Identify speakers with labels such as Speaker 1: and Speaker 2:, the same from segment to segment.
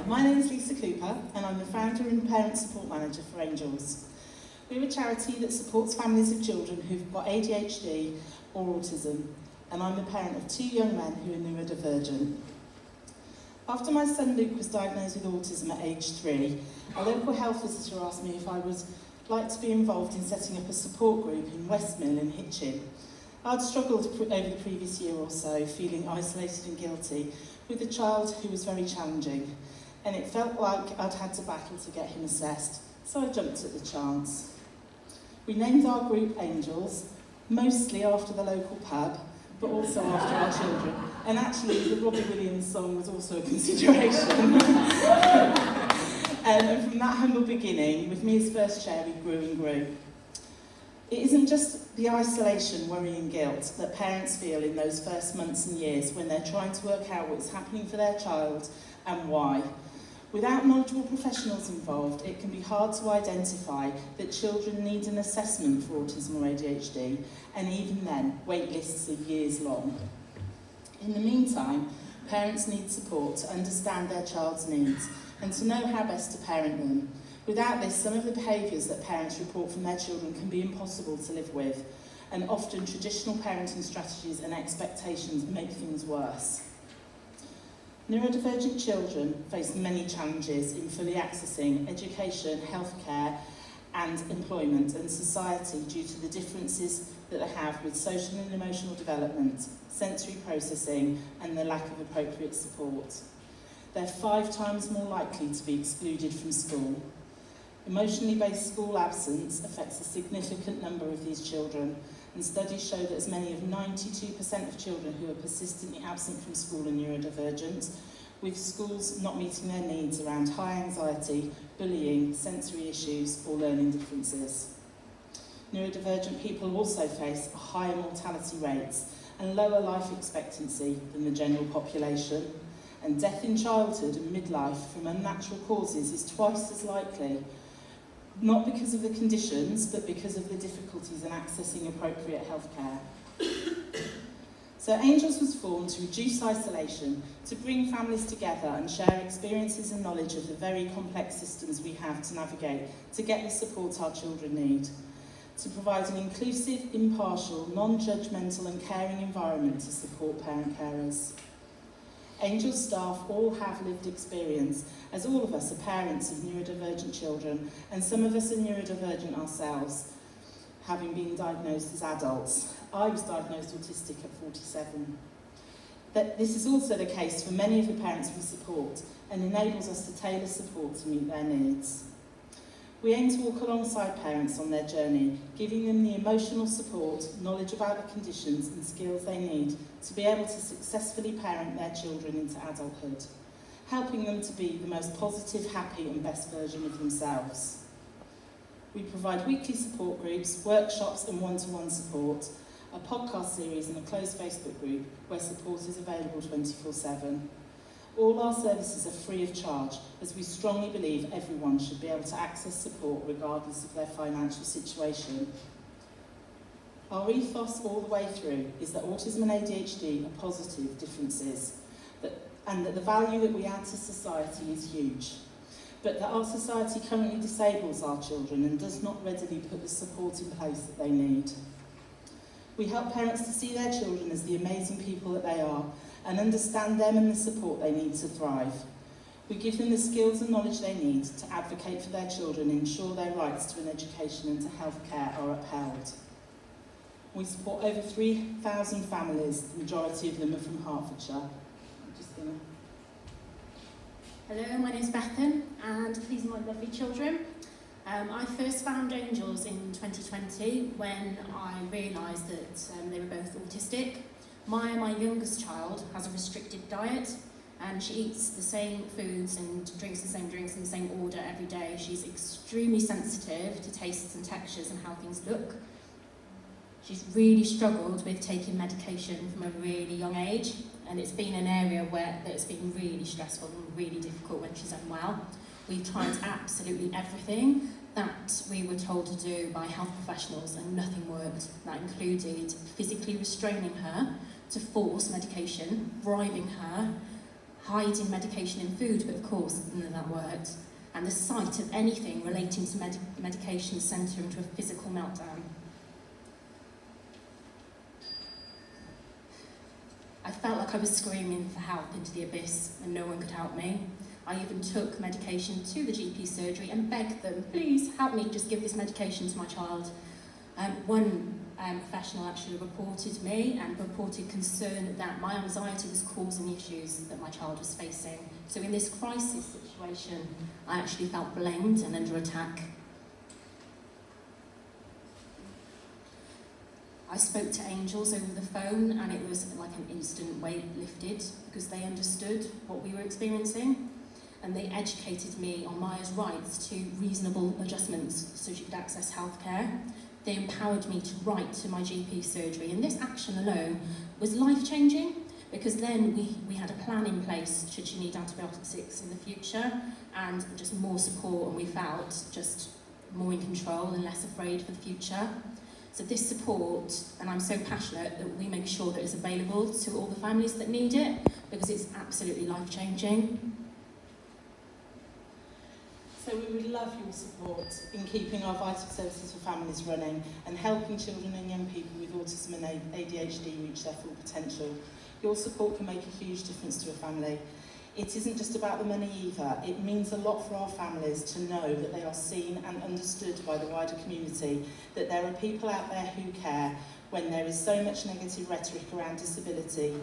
Speaker 1: my name is Lisa Cooper and I'm the founder and parent support manager for Angels. We're a charity that supports families of children who've got ADHD or autism, and I'm the parent of 2 young men who are neurodivergent. After my son Luke was diagnosed with autism at age 3, a local health visitor asked me if I would like to be involved in setting up a support group in Westmill in Hitchin. I'd struggled over the previous year or so, feeling isolated and guilty, with a child who was very challenging, and it felt like I'd had to battle to get him assessed, so I jumped at the chance. We named our group Angels, mostly after the local pub, but also after our children, and actually the Robbie Williams song was also a consideration. And from that humble beginning, with me as first chair, we grew and grew. It isn't just the isolation, worry and guilt that parents feel in those first months and years when they're trying to work out what's happening for their child and why. Without knowledgeable professionals involved, it can be hard to identify that children need an assessment for autism or ADHD, and even then, wait lists are years long. In the meantime, parents need support to understand their child's needs and to know how best to parent them. Without this, some of the behaviours that parents report from their children can be impossible to live with, and often traditional parenting strategies and expectations make things worse. Neurodivergent children face many challenges in fully accessing education, healthcare and employment and society due to the differences that they have with social and emotional development, sensory processing and the lack of appropriate support. They're 5 times more likely to be excluded from school. Emotionally based school absence affects a significant number of these children, and studies show that as many as 92% of children who are persistently absent from school are neurodivergent, with schools not meeting their needs around high anxiety, bullying, sensory issues or learning differences. Neurodivergent people also face higher mortality rates and lower life expectancy than the general population, and death in childhood and midlife from unnatural causes is twice as likely, not because of the conditions, but because of the difficulties in accessing appropriate healthcare. So Angels was formed to reduce isolation, to bring families together and share experiences and knowledge of the very complex systems we have to navigate to get the support our children need, to provide an inclusive, impartial, non-judgmental and caring environment to support parent carers. Angels staff all have lived experience, as all of us are parents of neurodivergent children, and some of us are neurodivergent ourselves, having been diagnosed as adults. I was diagnosed autistic at 47. But this is also the case for many of the parents we support, and enables us to tailor support to meet their needs. We aim to walk alongside parents on their journey, giving them the emotional support, knowledge about the conditions and skills they need to be able to successfully parent their children into adulthood, helping them to be the most positive, happy and best version of themselves. We provide weekly support groups, workshops and one-to-one support, a podcast series and a closed Facebook group where support is available 24/7. All our services are free of charge, as we strongly believe everyone should be able to access support regardless of their financial situation. Our ethos all the way through is that autism and ADHD are positive differences, and that the value that we add to society is huge, but that our society currently disables our children and does not readily put the support in place that they need. We help parents to see their children as the amazing people that they are, and understand them and the support they need to thrive. We give them the skills and knowledge they need to advocate for their children and ensure their rights to an education and to healthcare are upheld. We support over 3,000 families, the majority of them are from Hertfordshire.
Speaker 2: Hello, my name is Bethan, and these are my lovely children. I first found Angels in 2020 when I realised that they were both autistic. Maya, my youngest child, has a restricted diet, and she eats the same foods and drinks the same drinks in the same order every day. She's extremely sensitive to tastes and textures and how things look. She's really struggled with taking medication from a really young age, and it's been an area that's been really stressful and really difficult when she's unwell. We've tried absolutely everything that we were told to do by health professionals, and nothing worked. That included physically restraining her to force medication, bribing her, hiding medication in food, but of course none of that worked. And the sight of anything relating to medication sent her into a physical meltdown. I felt like I was screaming for help into the abyss and no one could help me. I even took medication to the GP surgery and begged them, please help me, just give this medication to my child. One professional actually reported me and reported concern that my anxiety was causing the issues that my child was facing. So in this crisis situation, I actually felt blamed and under attack. I spoke to angels over the phone and it was like an instant weight lifted because they understood what we were experiencing and they educated me on Maya's rights to reasonable adjustments so she could access healthcare. They empowered me to write to my GP surgery and this action alone was life-changing because then we had a plan in place should she need antibiotics in the future and just more support and we felt just more in control and less afraid for the future. So this support, and I'm so passionate that we make sure that it's available to all the families that need it because it's absolutely life-changing.
Speaker 1: So we would love your support in keeping our vital services for families running and helping children and young people with autism and ADHD reach their full potential. Your support can make a huge difference to a family. It isn't just about the money either. It means a lot for our families to know that they are seen and understood by the wider community, that there are people out there who care when there is so much negative rhetoric around disability.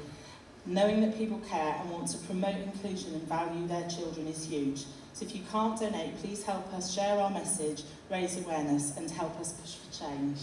Speaker 1: Knowing that people care and want to promote inclusion and value their children is huge. So if you can't donate, please help us share our message, raise awareness and help us push for change.